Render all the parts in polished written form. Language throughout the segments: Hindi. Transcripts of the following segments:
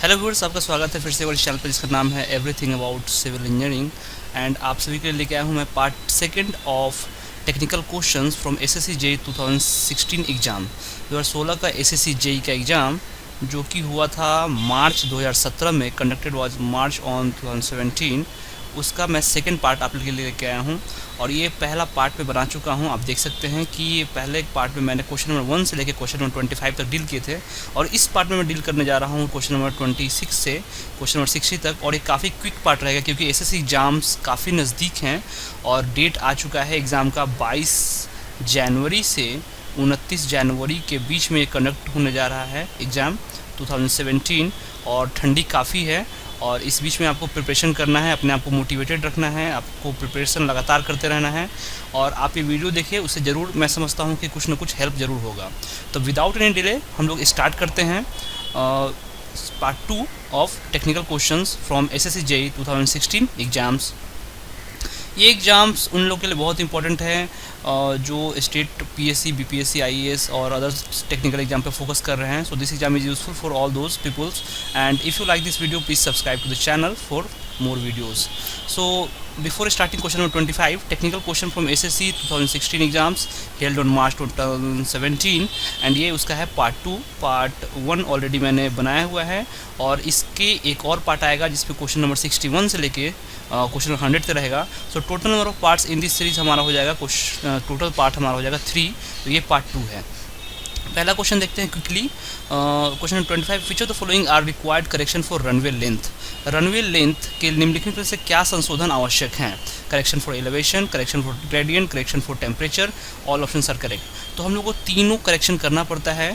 हेलो व्यूअर्स, आपका स्वागत है फिर से हमारे चैनल पर जिसका नाम है everything about civil engineering. And आप सभी के लिए लेके आया हूँ मैं part second of technical questions from SSC JE 2016 exam. 2016 का एसएससी जेईई का एग्ज़ाम जो कि हुआ था मार्च 2017 में, कंडक्टेड वाज मार्च ऑन 2017। उसका मैं सेकंड पार्ट आप लोगों के लिए लेके आया हूँ और ये पहला पार्ट में बना चुका हूँ। आप देख सकते हैं कि ये पहले पार्ट में मैंने क्वेश्चन नंबर 1 से लेकर क्वेश्चन नंबर 25 तक डील किए थे और इस पार्ट में मैं डील करने जा रहा हूँ क्वेश्चन नंबर 26 से क्वेश्चन नंबर 60 तक। और ये काफ़ी क्विक पार्ट रहेगा क्योंकि एसएससी एग्ज़ाम्स काफ़ी नज़दीक हैं और डेट आ चुका है एग्ज़ाम का 22 जनवरी से 29 जनवरी के बीच में ये कंडक्ट होने जा रहा है एग्ज़ाम 2017। और ठंडी काफ़ी है और इस बीच में आपको प्रिपरेशन करना है, अपने आप को मोटिवेटेड रखना है, आपको प्रिपरेशन लगातार करते रहना है और आप ये वीडियो देखिए, उससे ज़रूर मैं समझता हूँ कि कुछ ना कुछ हेल्प ज़रूर होगा। तो विदाउट एनी डिले हम लोग स्टार्ट करते हैं part 2 of technical questions from SSC JE 2016 exams. ये एग्ज़ाम्स उन लोगों के लिए बहुत इंपॉर्टेंट है जो स्टेट पीएससी, बीपीएससी, आईएएस और अदर्स टेक्निकल एग्जाम पे फोकस कर रहे हैं। So this exam is useful for all those peoples and if you like this video please subscribe to the channel for more videos. So before starting question number 25, technical question from SSC 2016 exams held on March 2017 and ये उसका है पार्ट 1 ऑलरेडी मैंने बनाया हुआ है और इसके एक और पार्ट आएगा जिसपे क्वेश्चन नंबर 61 से लेके क्वेश्चन नंबर 100 तक रहेगा। So total number of parts in this series हमारा हो जाएगा टोटल पार्ट हमारा हो जाएगा 3। तो ये पार्ट 2 है। पहला क्वेश्चन देखते हैं quickly. Question number 25, which of the following are required correction for runway length. Runway length के निम्नलिखित में से क्या संशोधन आवश्यक हैं? Correction for elevation, correction for gradient, correction for temperature, all options are correct. तो हम लोग को तीनों करेक्शन करना पड़ता है।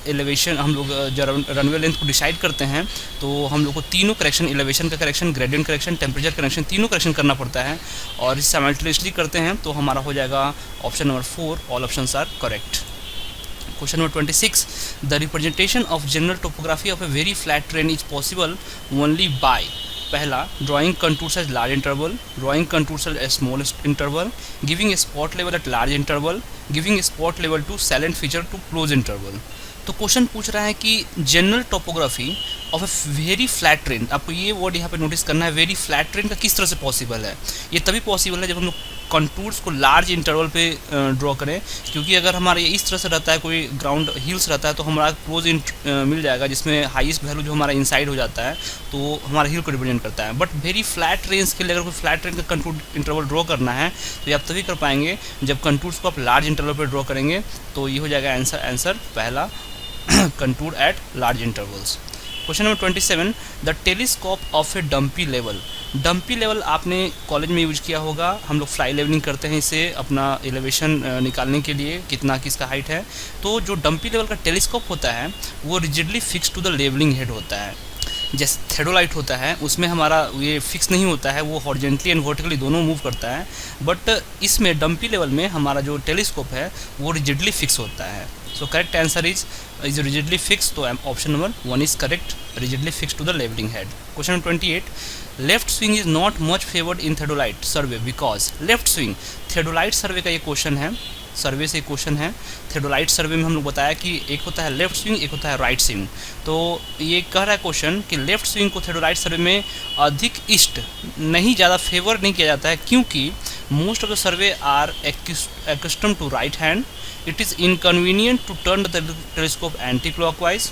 एलिवेशन हम लोग जब रनवे लेंथ को डिसाइड करते हैं तो हम लोग को तीनों करेक्शन, एलिवेशन का correction, gradient correction, temperature correction, तीनों करेक्शन करना पड़ता है और इस साइमल्टेनियसली करते हैं तो हमारा हो जाएगा option number 4, all options are correct. Question number 26, the representation of general topography of a very flat terrain is possible only by पहला, drawing contours at large interval, drawing contours at small interval, giving a spot level at large interval, giving a spot level to salient feature to close interval। तो क्वेश्चन पूछ रहा है कि general topography of a very flat train, आपको ये वर्ड यहाँ पे नोटिस करना है, वेरी फ्लैट ट्रेन का किस तरह से पॉसिबल है। ये तभी पॉसिबल है जब हम लोग कंटूर्स को लार्ज इंटरवल पे ड्रॉ करें, क्योंकि अगर हमारा ये इस तरह से रहता है, कोई ग्राउंड हिल्स रहता है तो हमारा क्लोज मिल जाएगा जिसमें हाईएस्ट वैल्यू जो हमारा इनसाइड हो जाता है तो हमारा हिल को रिप्रेजेंट करता है। बट वेरी फ्लैट ट्रेन्स के लिए अगर कोई फ्लैट ट्रेन का कंटूर इंटरवल ड्रॉ करना है तो ये आप तभी कर पाएंगे जब कंटूर्स को आप लार्ज इंटरवल पर ड्रॉ करेंगे। तो ये हो जाएगा आंसर पहला, contour at large intervals. Question number 27, the telescope of A dumpy level. Dumpy level आपने कॉलेज में यूज किया होगा, हम लोग फ्लाई लेवलिंग करते हैं इसे अपना एलिवेशन निकालने के लिए कितना किसका हाइट है। तो जो डंपी लेवल का टेलीस्कोप होता है वो rigidly fix to the levelling head होता है। जैसे थेडोलाइट होता है उसमें हमारा ये फिक्स नहीं होता है, वो हॉरिजेंटली एंड वर्टिकली दोनों मूव करता है। बट इसमें डंपी लेवल में हमारा जो टेलीस्कोप है वो रिजिडली फिक्स होता है। So correct answer is rigidly fix. तो option number 1 is correct, rigidly fix to the levelling head. Question number 28, left swing is not much favoured in theodolite survey because. Left swing theodolite survey का ये क्वेश्चन है, सर्वे से क्वेश्चन है। थेडोलाइट सर्वे में हम लोग बताया कि एक होता है लेफ्ट स्विंग, एक होता है राइट स्विंग। तो ये कह रहा है क्वेश्चन कि लेफ्ट स्विंग को थेडोलाइट सर्वे में अधिक इष्ट नहीं, ज़्यादा फेवर नहीं किया जाता है क्योंकि most of the survey are accustom to right hand, it is inconvenient to turn the telescope anti-clockwise,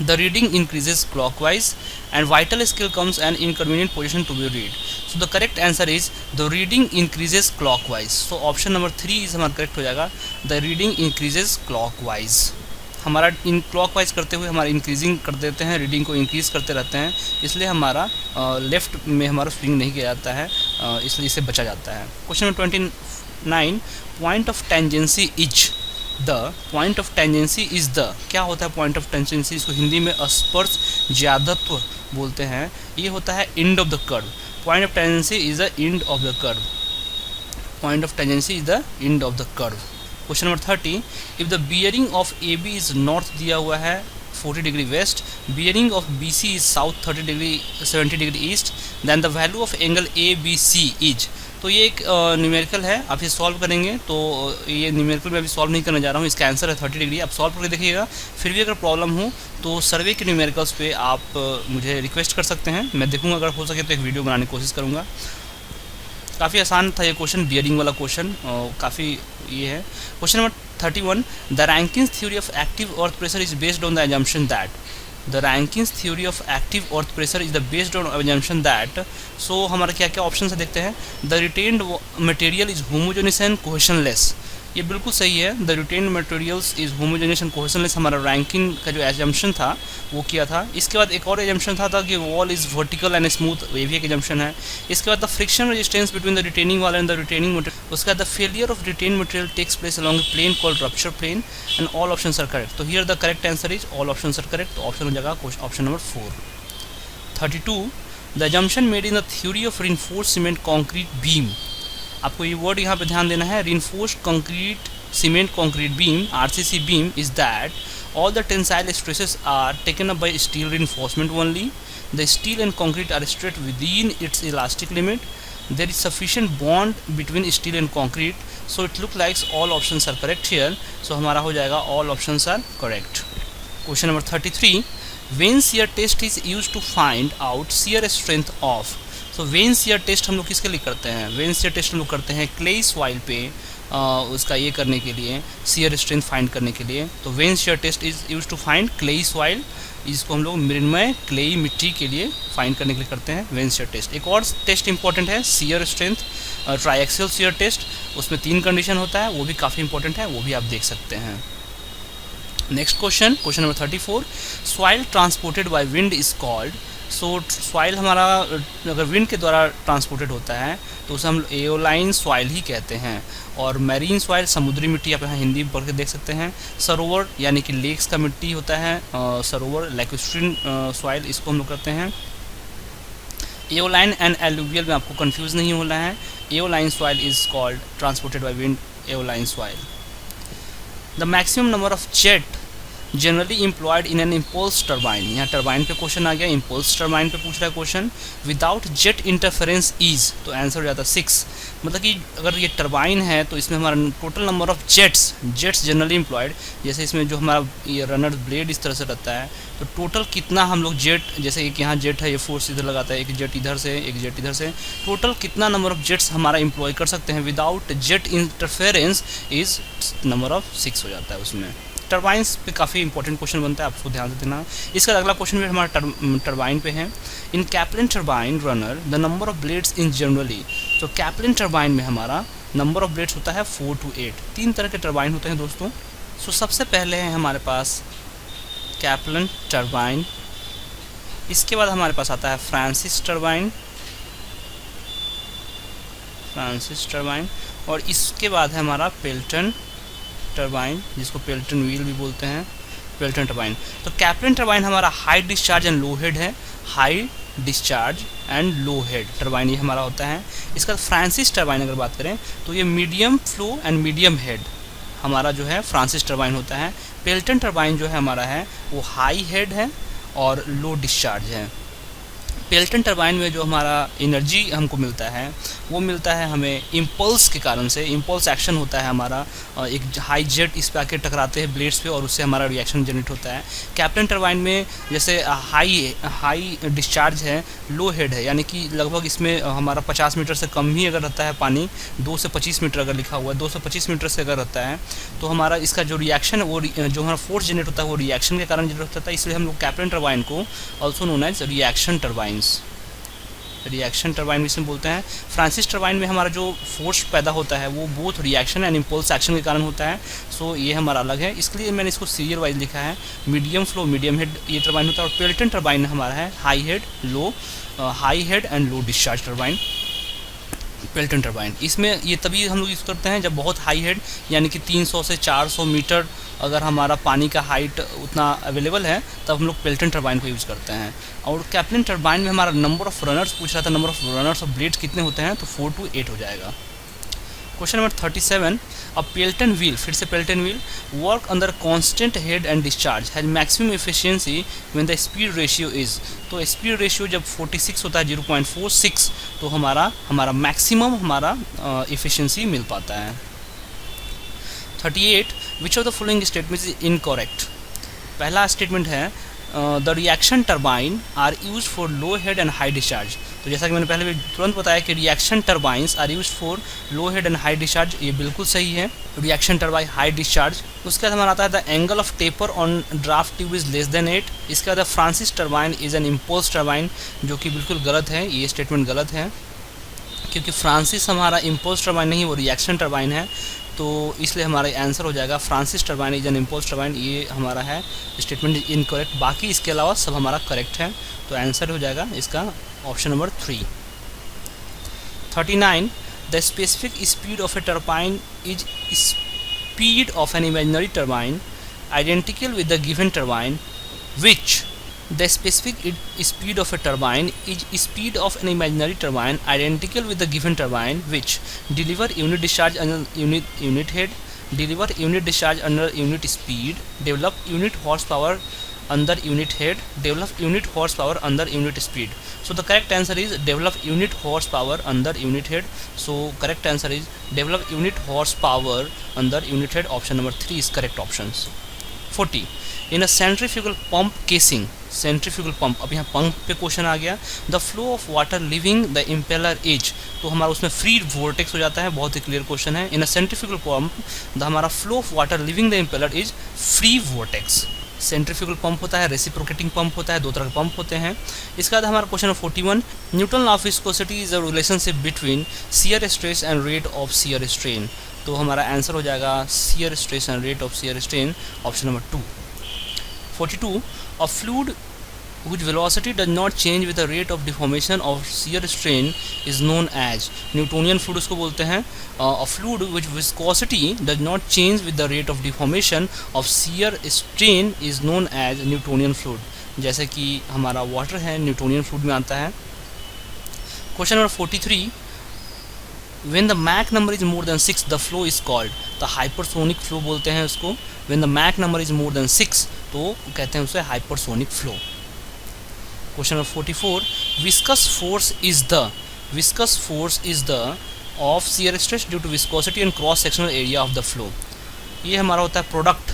the reading increases clockwise and vital skill comes an inconvenient position to be read। So the correct answer is the reading increases clockwise। So option number 3 is हमारा करेक्ट हो जाएगा, the reading increases clockwise। हमारा इन क्लॉकवाइज करते हुए हमारा इंक्रीजिंग कर देते हैं, रीडिंग को इंक्रीज़ करते रहते हैं, इसलिए हमारा लेफ़्ट में हमारा स्विंग नहीं किया जाता है, इसलिए इसे बचा जाता है। Question number 29, point of tangency is the. Point of tangency is the, क्या होता है पॉइंट ऑफ टेंजेंसी? इसको हिंदी में स्पर्श ज्यादत्व बोलते हैं। ये होता है end of the curve. Point of tangency is the end of the curve. Point of tangency is the end of the curve. Question number 30, if the bearing of A B is north दिया हुआ है 40 degree west, bearing of B C is south 30 degree 70 degree east, then the value of angle A B C is. तो ये एक न्यूमेरिकल है, आप ये सॉल्व करेंगे तो ये न्यूमेरिकल मैं अभी सॉल्व नहीं करने जा रहा हूँ, इसका आंसर है 30 डिग्री। आप सॉल्व करके देखिएगा, फिर भी अगर प्रॉब्लम हो तो सर्वे के न्यूमेरिकल्स पे आप मुझे रिक्वेस्ट कर सकते हैं, मैं देखूँगा, अगर हो सके तो एक वीडियो बनाने की कोशिश करूँगा। काफ़ी आसान था ये क्वेश्चन, बियरिंग वाला क्वेश्चन, काफ़ी ये है। Question number 31, the Rankine's theory of active earth pressure is based on the assumption that, the Rankine's theory of active earth pressure is the based on assumption that. So हमारा क्या क्या ऑप्शन है देखते हैं। The retained material is homogeneous and cohesionless, ये बिल्कुल सही है। The retained materials is homogeneous and cohesionless हमारा रैंकिंग का जो एजम्पशन था वो किया था। इसके बाद एक और एजम्पशन था कि wall is vertical and smooth, ये भी एक एजम्पशन है। इसके बाद the friction resistance between the retaining wall and the retaining material, उसके बाद the failure of retain material takes place along a plane called rupture plane and all options are correct. तो here the correct answer is all options are correct, तो ऑप्शन हो जाएगा option number 4। 32, the assumption made in the theory of reinforced cement concrete beam, आपको ये वर्ड यहाँ पे ध्यान देना है, reinforced concrete cement concrete beam RCC beam is that all the tensile stresses are taken up by steel reinforcement only, the steel and concrete are straight within its elastic limit, there is sufficient bond between steel and concrete, so it looks like all options are correct here, so हमारा हो जाएगा all options are correct। Question number 33, when shear test is used to find out shear strength of, so when shear test हम लोग किसके लिए करते हैं, वेन shear test हम लोग करते हैं क्ले सॉइल पे उसका ये करने के लिए, shear strength फाइंड करने के लिए। तो when shear test is use to find clay soil, इसको हम लोग मृण्मय क्लेई मिट्टी के लिए फाइंड करने के लिए करते हैं वेन shear test। एक और टेस्ट इंपॉर्टेंट है shear strength ट्राइएक्सियल shear test, उसमें 3 कंडीशन होता है, वो भी काफ़ी इंपॉर्टेंट है, वो भी आप देख सकते हैं। Next question, question number 34, soil transported by wind is called, so soil हमारा अगर विंड के द्वारा ट्रांसपोर्टेड होता है तो उसे हम एओलाइन सॉइल ही कहते हैं। और मैरीन सॉइल समुद्री मिट्टी, आप यहाँ हिंदी में पढ़ के देख सकते हैं। सरोवर यानी कि लेक्स का मिट्टी होता है सरोवर, लैक्वेस्ट्रीन सॉइल, इसको हम लोग करते हैं। एओलाइन एंड एलुवियल में आपको कंफ्यूज नहीं होना है, aeolian soil is called transported by wind aeolian soil. The maximum number of jet generally employed in an impulse turbine, यहाँ टर्बाइन पे क्वेश्चन आ गया, इम्पल्स टर्बाइन पे पूछ रहा है question. Without jet interference is, तो आंसर हो जाता है 6, मतलब कि अगर ये टर्बाइन है तो इसमें हमारा total number of jets generally employed, जैसे इसमें जो हमारा ये रनर ब्लेड इस तरह से रहता है, तो टोटल कितना हम लोग जेट, जैसे एक यहाँ जेट है, ये फोर्स इधर लगाता है, एक जेट इधर से, एक जेट इधर से, टोटल कितना नंबर ऑफ जेट्स हमारा इम्प्लॉय कर सकते हैं without jet interference is number of 6 हो जाता है उसमें। टर्बाइंस पे काफ़ी इंपॉर्टेंट क्वेश्चन बनता है, आपको ध्यान से देना। इसका अगला क्वेश्चन भी हमारा टर्बाइन पे है। In Kaplan turbine runner the number of blades in generally, तो कैप्लिन टर्बाइन में हमारा नंबर ऑफ ब्लेड्स होता है 4 to 8। 3 तरह के टर्बाइन होते हैं दोस्तों। सो सबसे पहले है हमारे पास कैप्लिन टर्बाइन, इसके बाद हमारे पास आता है फ्रांसिस टर्बाइन, और इसके बाद है हमारा पेल्टन टर्बाइन, जिसको पेल्टन व्हील भी बोलते हैं, पेल्टन टर्बाइन। तो कैप्लिन टर्बाइन हमारा high discharge and low head है, high discharge and low head turbine ये हमारा होता है। इसका फ्रांसिस टर्बाइन अगर बात करें तो ये medium flow and medium head हमारा जो है फ्रांसिस टर्बाइन होता है। पेल्टन टर्बाइन जो है हमारा है वो हाई हेड है और लो डिस्चार्ज है। पेल्टन टर्बाइन में जो हमारा एनर्जी हमको मिलता है वो मिलता है हमें इम्पल्स के कारण से, इम्पल्स एक्शन होता है हमारा, एक हाई जेट इस पे आके टकराते हैं ब्लेड्स पे और उससे हमारा रिएक्शन जनरेट होता है। कैप्लिन टर्बाइन में जैसे हाई डिस्चार्ज है, लो हेड है, यानी कि लगभग इसमें हमारा 50 मीटर से कम ही अगर रहता है पानी, 2 से 25 मीटर अगर लिखा हुआ है, 2 से 25 मीटर से अगर रहता है तो हमारा इसका जो रिएक्शन है वो जो हमारा फोर्स जनरेट होता है वो रिएक्शन के कारण जनरेट होता है। इसलिए हम लोग कैप्लिन टर्बाइन को also known as reaction turbine इसमें बोलते हैं। फ्रांसिस टर्बाइन में हमारा जो फोर्स पैदा होता है वो both reaction and impulse action के कारण होता है। सो ये हमारा अलग है, इसके लिए मैंने इसको सीरियल वाइज लिखा है। मीडियम फ्लो मीडियम हेड ये टर्बाइन होता है, और पेल्टन टर्बाइन हमारा है high head and low discharge turbine, Pelton turbine. इसमें ये तभी हम लोग यूज़ करते हैं जब बहुत हाई हेड यानी कि 300 से 400 मीटर अगर हमारा पानी का हाइट उतना अवेलेबल है तब हम लोग पेल्टन टर्बाइन को यूज़ करते हैं। और कैप्लिन टर्बाइन में हमारा नंबर ऑफ़ रनर्स पूछ रहा था, number of runners of blades कितने होते हैं, तो 4 to 8 हो जाएगा। क्वेश्चन नंबर 37, अ पेल्टन व्हील, फिर से Pelton wheel, work under constant head and discharge has maximum efficiency when the speed ratio is. तो स्पीड रेशियो जब 46 होता है 0.46, तो हमारा मैक्सिमम हमारा एफिशिएंसी मिल पाता है। 38, which of the following statement is incorrect. पहला स्टेटमेंट है the reaction turbine are use for low head and high discharge. तो जैसा कि मैंने पहले भी तुरंत बताया कि reaction turbines are use for low head and high discharge, ये बिल्कुल सही है। Reaction turbine high discharge. उसके बाद हमारा आता है the angle of taper on draft tube is less than 8। इसके बाद Francis turbine is an impose turbine, जो कि बिल्कुल गलत है, ये स्टेटमेंट गलत है क्योंकि फ्रांसिस हमारा इम्पोज टर्बाइन नहीं, वो रिएक्शन टर्बाइन है। तो इसलिए हमारा आंसर हो जाएगा Francis turbine is an impose turbine, ये हमारा है स्टेटमेंट इनकरेक्ट। बाकी इसके अलावा सब हमारा करेक्ट है, तो आंसर हो जाएगा इसका option number 3। 39, the specific speed of A turbine is speed of an imaginary turbine identical with the given turbine which. The specific speed of a turbine is speed of an imaginary turbine identical with the given turbine which deliver unit discharge under unit head, deliver unit discharge under unit speed, develop unit horsepower under unit head, develop unit horsepower under unit speed. So the correct answer is develop unit horsepower under unit head. So correct answer is develop unit horsepower under unit head. Option number 3 is correct options. 40, in a centrifugal pump casing, centrifugal pump, अब यहाँ पंप पे क्वेश्चन आ गया, the flow of water leaving the impeller edge, तो हमारा उसमें फ्री वोर्टेक्स हो जाता है, बहुत ही क्लियर क्वेश्चन है। इन अ सेंट्रीफ्यूगल पंप द हमारा flow of water leaving the impeller is free vortex. Centrifugal pump होता है, रेसिप्रोकेटिंग पंप होता है, दो तरह के पंप होते हैं। इसके बाद हमारा question 41, Newton law of viscosity is a relationship between shear stress and rate of shear strain. तो हमारा आंसर हो जाएगा shear stress and rate of shear strain, option number 2। 42, a fluid whose velocity does not change with the rate of deformation of shear strain is known as, Newtonian fluid उसको बोलते हैं। a fluid which viscosity does not change with the rate of deformation of shear strain is known as Newtonian fluid, जैसे कि हमारा वाटर है न्यूटोनियन फ्लूइड में आता है। Question number 43, when the Mach number is more than 6 the flow is called, तो हाइपरसोनिक फ्लो बोलते हैं उसको। when the Mach number is more than 6 तो कहते हैं उसे hypersonic flow. Question number 44, viscous force is the of shear stress due to viscosity and cross sectional area of the flow। ये हमारा होता है product,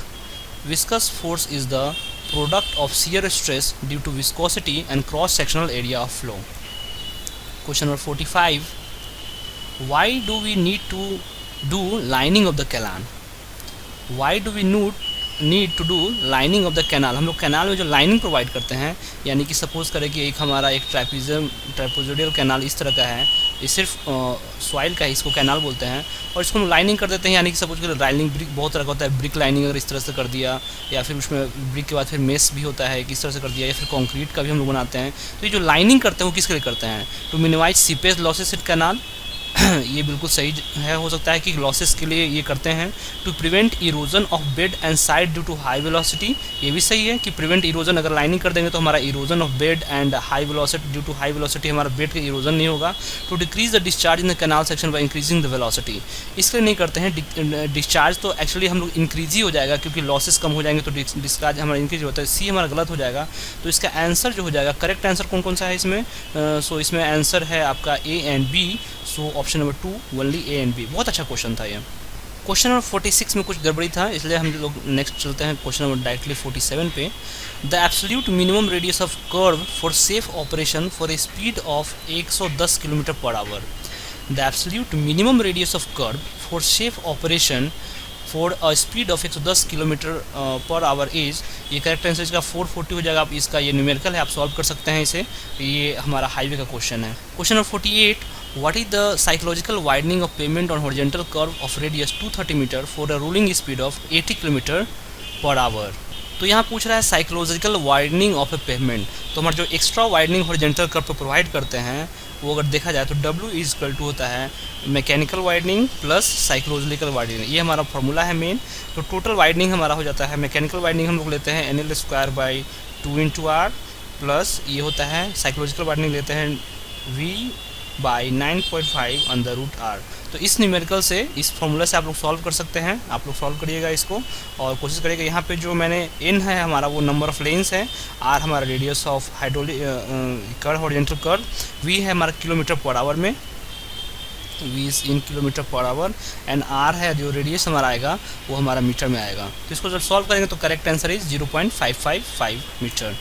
viscous force is the product of shear stress due to viscosity and cross sectional area of flow। Question number 45, why do we need to do lining of the canal, why do we need to do lining of the canal। हम लोग कैनाल में जो लाइनिंग प्रोवाइड करते हैं, यानी कि सपोज करें कि एक हमारा एक ट्राइपोजोडियल कैनाल इस तरह का है, ये सिर्फ सॉइल का है, इसको कैनाल बोलते हैं, और इसको हम लाइनिंग कर देते हैं, यानी कि सपोज करें लाइनिंग ब्रिक बहुत तरह का होता है, ब्रिक लाइनिंग अगर इस तरह से कर दिया, या फिर उसमें ब्रिक के बाद फिर मेस भी होता है किस तरह से कर दिया, या फिर कॉन्क्रीट का भी हम लोग बनाते हैं। तो ये जो लाइनिंग करते हैं वो किसके लिए करते हैं, to minimise seepage losses in canal, ये बिल्कुल सही है, हो सकता है कि लॉसेस के लिए ये करते हैं। To prevent erosion of bed and side due to high velocity, ये भी सही है कि प्रिवेंट इरोजन, अगर लाइनिंग कर देंगे तो हमारा erosion of bed and high velocity, due to high velocity हमारा बेड का इरोजन नहीं होगा। To decrease the discharge in the canal section by increasing the velocity, इसके लिए नहीं करते हैं। डिस्चार्ज तो एक्चुअली हम लोग इंक्रीज ही हो जाएगा क्योंकि लॉसेस कम हो जाएंगे तो डिस्चार्ज हमारा इंक्रीज होता है, सी हमारा गलत हो जाएगा। तो इसका आंसर जो हो जाएगा, करेक्ट आंसर कौन कौन सा है इसमें, सो इसमें आंसर है आपका A and B, so option number 2 only A and B. बहुत अच्छा क्वेश्चन था ये। क्वेश्चन नंबर 46 में कुछ गड़बड़ी था, इसलिए हम लोग नेक्स्ट चलते हैं क्वेश्चन नंबर डायरेक्टली 47 पे। The absolute minimum radius of curve for safe operation for a speed of 110 kilometre per our. The absolute minimum radius of curve for safe operation for a speed of 110 kilometre per our is, ये करेक्ट आंसर इसका 440 हो जाएगा। आप इसका ये न्यूमेरिकल है, आप सॉल्व कर सकते हैं इसे, ये हमारा हाईवे का क्वेश्चन है। Question number 48, what is the psychological widening of pavement on horizontal curve of radius 230 meter for a rolling speed of 80 km per hour। तो यहाँ पूछ रहा है psychological widening of A pavement, तो हमारा जो एक्स्ट्रा वाइडनिंग हॉरिजॉन्टल कर्व पर प्रोवाइड करते हैं वो अगर देखा जाए तो W इज इक्वल टू होता है mechanical widening plus psychological widening, ये हमारा फॉर्मूला है मेन। तो टोटल वाइडनिंग हमारा हो जाता है, मैकेनिकल वाइडनिंग हम लोग लेते हैं NL²/2 × R प्लस ये होता है साइकोलॉजिकल वाइडनिंग लेते हैं V by 9.5 under root R. तो इस न्यूमेरिकल से, इस फॉर्मूला से आप लोग सॉल्व कर सकते हैं। आप लोग सॉल्व करिएगा इसको और कोशिश करिएगा। यहाँ पे जो मैंने एन है हमारा वो नंबर ऑफ लेन्स है, आर हमारा radius of hydraulic curve, horizontal curve, V है हमारा किलोमीटर पर आवर में, V is in kilometre per hour, and R है जो रेडियस हमारा आएगा वो हमारा मीटर में आएगा। तो इसको जब सॉल्व करेंगे तो correct answer is 0.555 metre.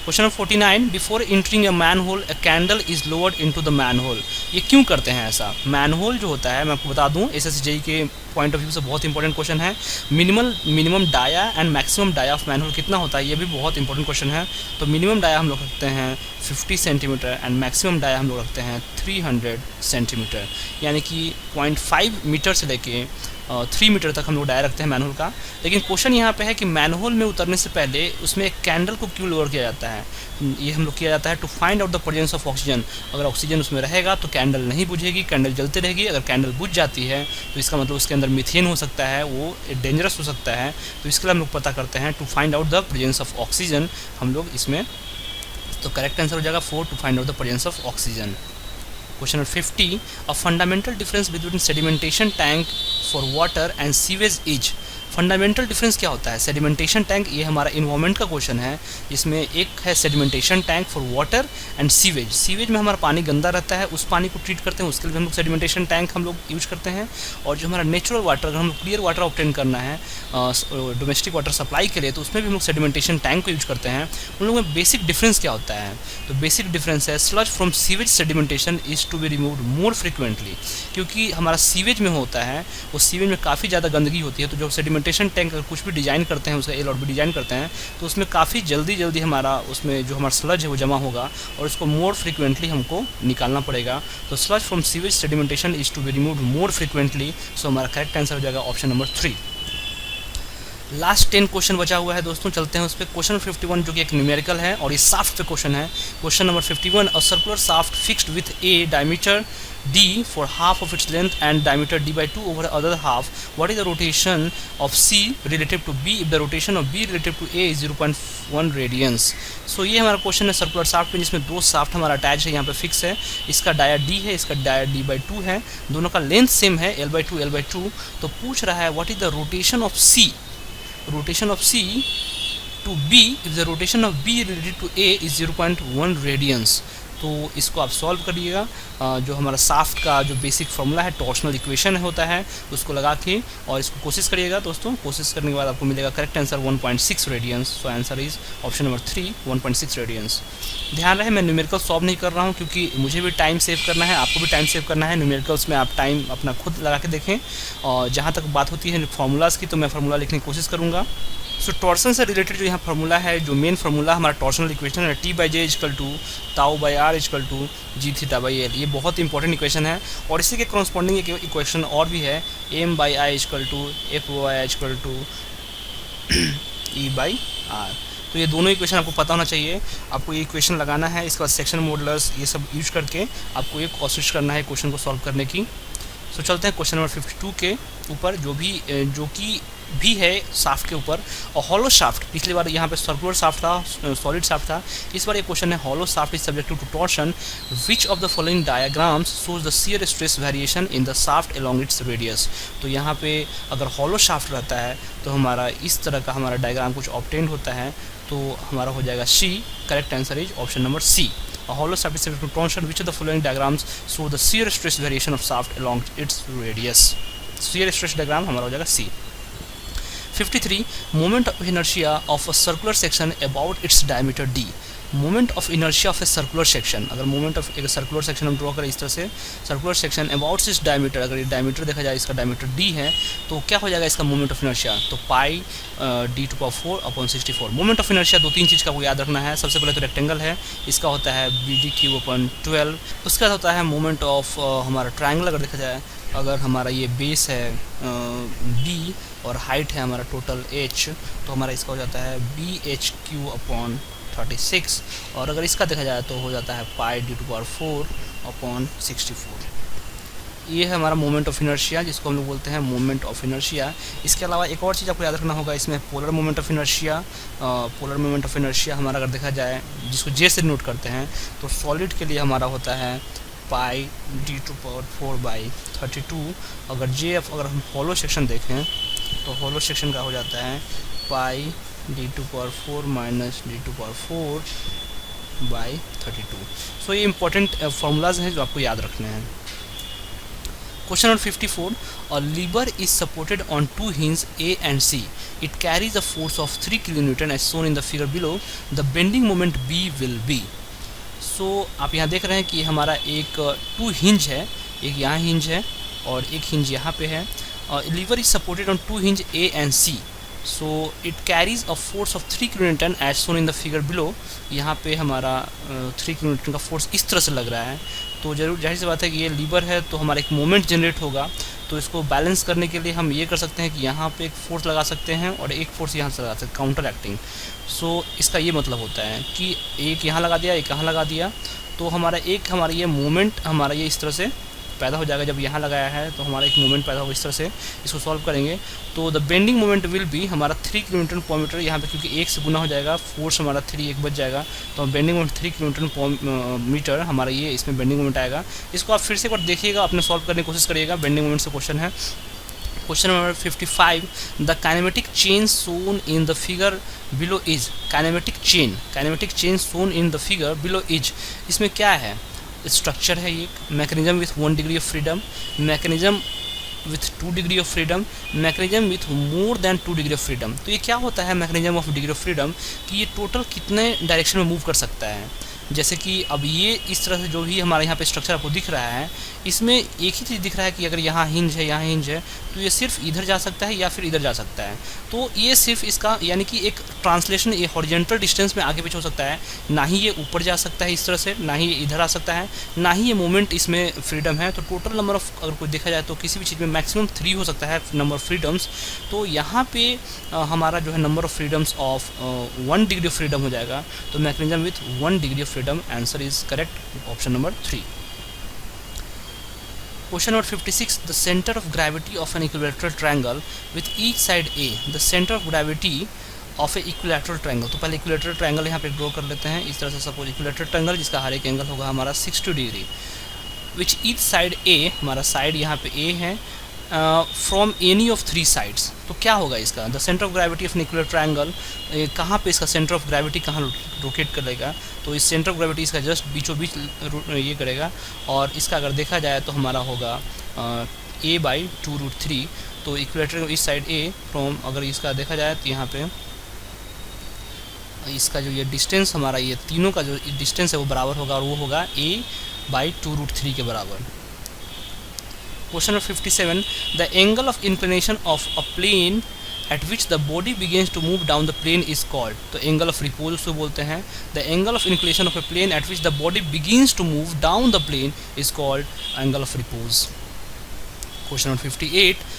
Question number 49, before entering a manhole a candle is lowered into the manhole. ये क्यों करते हैं ऐसा? मैन होल जो होता है, मैं आपको बता दूं, एसएससी जेईई के पॉइंट ऑफ व्यू से बहुत इंपॉर्टेंट क्वेश्चन है। Minimum dia and maximum dia of manhole कितना होता है, ये भी बहुत इंपॉर्टेंट क्वेश्चन है। तो मिनिमम डाया हम लोग रखते हैं 50 सेंटीमीटर एंड मैक्सिमम डाया हम लोग रखते हैं 300 सेंटीमीटर, यानी कि 0.5 मीटर से लेके 3 मीटर तक हम लोग डाया रखते हैं मैनहोल का। लेकिन क्वेश्चन यहाँ पे है कि मैनहोल में उतरने से पहले उसमें एक कैंडल को क्यों लोअर किया जाता है? ये हम लोग किया जाता है to find out the presence of oxygen. अगर ऑक्सीजन उसमें रहेगा तो कैंडल नहीं बुझेगी, कैंडल जलती रहेगी। अगर कैंडल बुझ जाती है तो इसका मतलब उसके अंदर मीथेन हो सकता है, वो डेंजरस हो सकता है। तो इसके लिए हम लोग पता करते हैं to find out the presence of oxygen हम लोग इसमें। तो करेक्ट आंसर हो जाएगा 4, to find out the presence of oxygen. Question number 50, a fundamental difference between sedimentation tank for water and sewage is। Fundamental difference क्या होता है? सेडिमेंटेशन टैंक, ये हमारा इन्वायरमेंट का क्वेश्चन है। इसमें एक है sedimentation tank for water and sewage. Sewage में हमारा पानी गंदा रहता है, उस पानी को ट्रीट करते हैं, उसके लिए हम लोग सेडिमेंटेशन टैंक हम लोग यूज करते हैं। और जो हमारा नेचुरल वाटर, अगर हम लोग क्लियर वाटर ऑब्टेन करना है डोमेस्टिक वाटर सप्लाई के लिए, तो उसमें भी हम लोग सेडिमेंटेशन टैंक को यूज करते हैं। उन लोगों में बेसिक डिफरेंस क्या होता है? तो बेसिक डिफरेंस है sludge from sewage sedimentation is to be removed more frequently. क्योंकि हमारा सीवेज में होता है, उस सीवेज में काफ़ी ज़्यादा गंदगी होती है, तो जो सेडिमेंटेशन टैंक अगर कुछ भी डिज़ाइन करते हैं, उसका एल और बी डिज़ाइन करते हैं, तो उसमें काफ़ी जल्दी हमारा उसमें जो हमारा स्लज है वो जमा होगा और उसको मोर फ्रिक्वेंटली हमको निकालना पड़ेगा। तो sludge from sewage sedimentation is to be removed more frequently. So हमारा करेक्ट आंसर हो जाएगा ऑप्शन नंबर 3। लास्ट 10 क्वेश्चन बचा हुआ है दोस्तों, चलते हैं उस पर। क्वेश्चन 51 जो कि एक न्यूमेरिकल है और ये साफ्ट पे क्वेश्चन है। Question number 51, a circular shaft fixed with a diameter d for half of its length and diameter d/2 over the other half, what is the rotation of c relative to b if the rotation of b relative to a is 0.1 radians। सो ये हमारा क्वेश्चन है सर्कुलर साफ्ट में, जिसमें दो साफ्ट हमारा अटैच है, यहाँ पे फिक्स है। इसका डाया d है, इसका डाया d/2 है, दोनों का लेंथ सेम है l/2 तो पूछ रहा है what is the rotation of c to b if the rotation of b related to a is 0.1 radians। तो इसको आप सॉल्व करिएगा। जो हमारा साफ्ट का जो बेसिक फार्मूला है, टॉर्शनल इक्वेशन होता है, उसको लगा के और इसको कोशिश करिएगा दोस्तों। कोशिश करने के बाद आपको मिलेगा correct answer 1.6 radians. So answer is option number 3, 1.6 radians. ध्यान रहे मैं न्यूमेरिकल सॉल्व नहीं कर रहा हूँ, क्योंकि मुझे भी टाइम सेव करना है, आपको भी टाइम सेव करना है। न्यूमेरिकल्स में आप टाइम अपना खुद लगा के देखें, और जहाँ तक बात होती है फार्मूलाज़ की, तो मैं फार्मूला लिखने की कोशिश करूँगा। सो टॉर्सन से रिलेटेड जो यहाँ फार्मूला है, जो मेन फार्मूला हमारा टॉर्शनल इक्वेशन है, T/J = τ/r = g(θ/l। ये बहुत इंपॉर्टेंट इक्वेशन है। और इसी के करस्पॉन्डिंग एक इक्वेशन और भी है, m/i = f/y = e/r। तो ये दोनों इक्वेशन आपको पता होना चाहिए। आपको ये इक्वेशन लगाना है, इसके बाद सेक्शन मॉडुलस ये सब यूज करके आपको ये कोशिश करना है क्वेश्चन को सॉल्व करने की। सो चलते हैं क्वेश्चन नंबर 52 के ऊपर, जो कि भी है साफ्ट के ऊपर। और हॉलो शाफ्ट, पिछली बार यहाँ पे सर्कुलर साफ्ट था, सॉलिड साफ्ट था, इस बार ये क्वेश्चन है hollow shaft is subject to torsion, which of the following diagrams shows the shear stress variation in the shaft along its radius. तो यहाँ पे अगर हॉलो शाफ्ट रहता है तो हमारा इस तरह का हमारा डायग्राम कुछ ऑब्टेन होता है, तो हमारा हो जाएगा C. Correct answer is option number C. A hollow shaft is subject to torsion, which of the following diagrams show the shear stress variation of shaft along its radius। shear stress diagram हमारा हो जाएगा C। 53, moment of inertia of a circular section about its diameter d। Moment of inertia of a circular section, अगर मोमेंट ऑफ एक सर्कुलर सेक्शन हम ड्रॉ करें इस तरह से, सर्कुलर सेक्शन अबाउट इस डायमीटर, अगर ये डायमीटर देखा जाए, इसका डायमीटर d है, तो क्या हो जाएगा इसका मोमेंट ऑफ इनर्शिया? तो पाई d⁴/64। मोमेंट ऑफ इनर्शिया 2-3 चीज़ का वो याद रखना है। सबसे पहले तो रेक्टेंगल है, इसका होता है bd³/12। उसके बाद होता है मोमेंट ऑफ हमारा ट्रायंगल, अगर देखा जाए, अगर हमारा ये बेस है b और हाइट है हमारा टोटल h, तो हमारा इसका हो जाता है bh³/36। और अगर इसका देखा जाए तो हो जाता है पाई d⁴/64। ये है हमारा मोमेंट ऑफ इनर्शिया, जिसको हम लोग बोलते हैं मोमेंट ऑफ इनर्शिया। इसके अलावा एक और चीज़ आपको याद रखना होगा, इसमें polar moment of inertia. Polar moment of inertia हमारा अगर देखा जाए, जिसको जे से नोट करते हैं, तो सॉलिड के लिए हमारा होता है पाई डी टू पावर 4/32। अगर जे एफ अगर हम हॉलो सेक्शन देखें तो हॉलो सेक्शन का हो जाता है pi D to power 4 minus D to power 4/32। So ये इंपॉर्टेंट फार्मूलाज हैं जो आपको याद रखने हैं। Question number 54. A lever is supported on two hinges A and C. It carries a force of 3 kN as shown in the figure below. The bending moment B will be. So आप यहाँ देख रहे हैं कि हमारा एक टू हिंज है, एक यहाँ हिंज है और एक हिंज यहाँ पे है। Lever is supported on two hinge A and C. So it carries a force of 3 kN as shown in the figure below. यहाँ पे हमारा 3 kN का फोर्स इस तरह से लग रहा है, तो जरूर जाहिर सी बात है कि ये लीवर है तो हमारा एक मोमेंट जनरेट होगा। तो इसको बैलेंस करने के लिए हम ये कर सकते हैं कि यहाँ पे एक फोर्स लगा सकते हैं और एक फोर्स यहाँ से लगा सकते हैं, काउंटर एक्टिंग। सो इसका ये मतलब होता है कि एक यहाँ लगा दिया, एक यहाँ लगा दिया, तो हमारा ये मोमेंट हमारा ये इस तरह से पैदा हो जाएगा। जब यहाँ लगाया है तो हमारा एक मोमेंट पैदा होगा इस तरह से। इसको सॉल्व करेंगे तो the bending moment will be हमारा 3 kN/m। यहाँ पे क्योंकि एक से गुना हो जाएगा, फोर्स हमारा 3 एक बच जाएगा, तो बेंडिंग मोमेंट 3 kN/m हमारा ये इसमें बेंडिंग मोमेंट आएगा। इसको आप फिर से एक बार देखिएगा, अपने सॉल्व करने की कोशिश करिएगा। बेंडिंग मोमेंट से क्वेश्चन है। Question number 55, the kinematic chain shown in the figure below is. Kinematic chain shown in the figure below is, इसमें क्या है? स्ट्रक्चर है ये, mechanism with 1 degree of freedom, mechanism with 2 degree of freedom, mechanism with more than 2 degree of freedom. तो ये क्या होता है mechanism of degree of freedom कि ये टोटल कितने डायरेक्शन में मूव कर सकता है। जैसे कि अब ये इस तरह से जो भी हमारे यहाँ पे स्ट्रक्चर आपको दिख रहा है, इसमें एक ही चीज़ दिख रहा है कि अगर यहाँ हिंज है तो ये सिर्फ इधर जा सकता है या फिर इधर जा सकता है। तो ये सिर्फ इसका यानी कि एक ट्रांसलेशन, ये हॉरिजॉन्टल डिस्टेंस में आगे पीछे हो सकता है, ना ही ये ऊपर जा सकता है इस तरह से, ना ही ये इधर आ सकता है, ना ही ये मोमेंट इसमें फ्रीडम है। तो टोटल नंबर ऑफ अगर कोई देखा जाए तो किसी भी चीज़ में मैक्सिमम 3 हो सकता है नंबर ऑफ फ्रीडम्स। तो यहाँ पे हमारा जो है number of freedoms of 1 degree of freedom हो जाएगा। तो mechanism with 1 degree of freedom, answer is correct, option number 3। Question number 56, the center of gravity of an equilateral triangle with each side A. The center of gravity of a equilateral triangle. तो पहले equilateral triangle यहाँ पे ड्रॉ कर लेते हैं। इस तरह से सपोज equilateral triangle जिसका हर एक एंगल होगा हमारा 60 degree, which each side A, हमारा साइड यहाँ पे A है, फ्रॉम एनी ऑफ 3 साइड्स। तो क्या होगा इसका? The centre of gravity of equilateral triangle, कहाँ पे इसका सेंटर ऑफ ग्रेविटी कहाँ लोकेट करेगा? तो इस सेंटर ऑफ ग्रेविटी इसका जस्ट बीचों बीच ये करेगा, और इसका अगर देखा जाए तो हमारा होगा A/2√3। तो इक्विलैटरल इस साइड A फ्रॉम, अगर इसका देखा जाए तो यहाँ पे इसका जो ये डिस्टेंस हमारा, ये तीनों का जो डिस्टेंस है वो बराबर होगा, और वो होगा A/2√3 के बराबर। Question number 57, the angle of inclination of a plane at which the body begins to move down the plane is called। तो angle of repose उसको बोलते हैं। The angle of inclination of a plane at which the body begins to move down the plane is called angle of repose। Question number 58,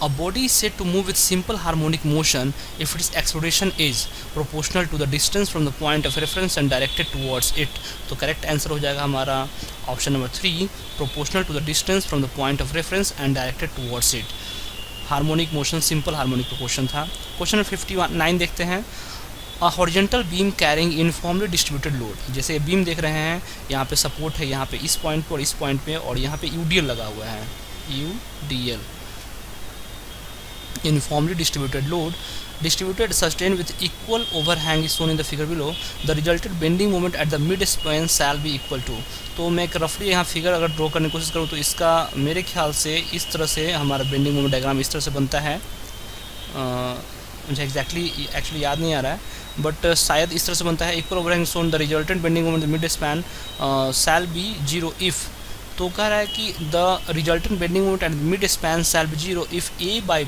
a body is said to move with simple harmonic motion if its acceleration is proportional to the distance from the point of reference and directed towards it। तो करेक्ट आंसर हो जाएगा हमारा option number 3, proportional to the distance from the point of reference and directed towards it। Harmonic motion, simple harmonic का क्वेश्चन था। क्वेश्चन नंबर 59 देखते हैं। A horizontal beam carrying uniformly distributed load. जैसे बीम देख रहे हैं, यहाँ पे सपोर्ट है, यहाँ पे इस पॉइंट पर और इस पॉइंट पे, और यहाँ पे यूडीएल लगा हुआ है, UDL, uniformly distributed load, distributed sustained with equal overhang is shown in the figure below। The resulted bending moment at the mid span shall be equal to। तो मैं एक रफली यहाँ फिगर अगर ड्रॉ करने की कोशिश करूँ तो इसका मेरे ख्याल से इस तरह से हमारा बेंडिंग मोमेंट डायग्राम इस तरह से बनता है। मुझे एक्चुअली याद नहीं आ रहा है, बट शायद इस तरह से बनता है। Equal overhang shown, the resultant bending moment mid span shall be 0 if. तो कह रहा है कि the resultant bending moment at mid span shall be 0 if a by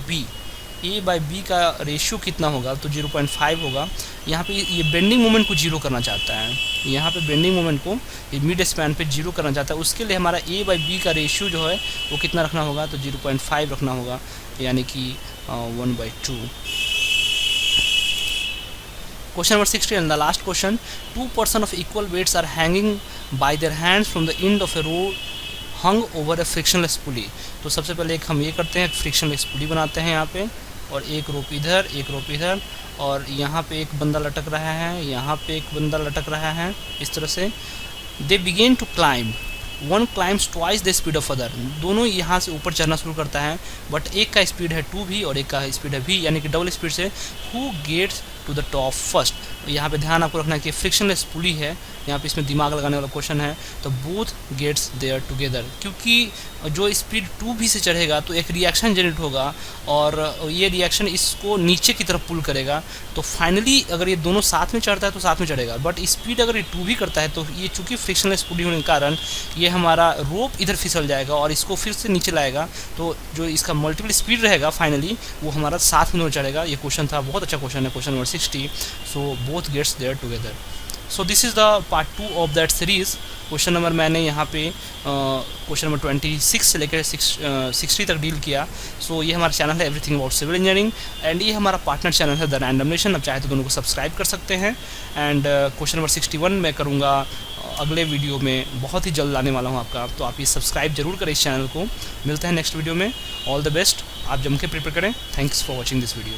b का रेशियो कितना होगा? तो 0.5 होगा। यहाँ पे ये बेंडिंग मोमेंट को 0 करना चाहता है, यहाँ पे बेंडिंग मोमेंट को मिड स्पैन पे 0 करना चाहता है। उसके लिए हमारा A/B का रेशियो जो है वो कितना रखना होगा? तो 0.5 रखना होगा, यानी कि 1/2। Question number 60 and the last question, 2 person of equal weights are hanging by their hands from the end of a rod hung over a frictionless pulley. तो सबसे पहले एक हम ये करते हैं, फ्रिक्शनलेस पुली बनाते हैं यहाँ पे, और एक रोप इधर, एक रोप इधर, और यहाँ पे एक बंदा लटक रहा है, यहाँ पे एक बंदा लटक रहा है, इस तरह से। They begin to climb one climbs twice the speed of other, दोनों यहाँ से ऊपर चढ़ना शुरू करता है, बट एक का स्पीड है 2v और एक का स्पीड है v, यानी कि डबल स्पीड से। Who gets to the top first, यहाँ पे ध्यान आपको रखना है कि फ्रिक्शनलेस पुली है, यहाँ पे इसमें दिमाग लगाने वाला क्वेश्चन है। तो बोथ गेट्स देयर टुगेदर, क्योंकि जो स्पीड 2v से चढ़ेगा तो एक रिएक्शन जनरेट होगा और ये रिएक्शन इसको नीचे की तरफ पुल करेगा। तो फाइनली अगर ये दोनों साथ में चढ़ता है तो साथ में चढ़ेगा, बट स्पीड अगर ये 2v करता है तो ये चूँकि फ्रिक्शनलेस पुली होने के कारण ये हमारा रोप इधर फिसल जाएगा और इसको फिर से नीचे लाएगा। तो जो इसका मल्टीपल स्पीड रहेगा फाइनली वो हमारा साथ में दोनों चढ़ेगा। ये क्वेश्चन था, बहुत अच्छा क्वेश्चन है, question number 60। So both gets there together. So this is the part 2 of that series. Question number मैंने यहाँ पे क्वेश्चन नंबर 26 से लेकर 60 तक डील किया। सो ये हमारा चैनल है everything about civil engineering and ये हमारा पार्टनर चैनल है द रैंडम नेशन। अब चाहे तो दोनों को सब्सक्राइब कर सकते हैं। एंड क्वेश्चन नंबर 61 मैं करूँगा अगले वीडियो में, बहुत ही जल्द लाने वाला हूँ आपका, तो आप ये सब्सक्राइब जरूर करें इस चैनल को। मिलते हैं नेक्स्ट वीडियो में। ऑल द बेस्ट, आप जम के प्रिपेयर करें। Thanks for watching this video.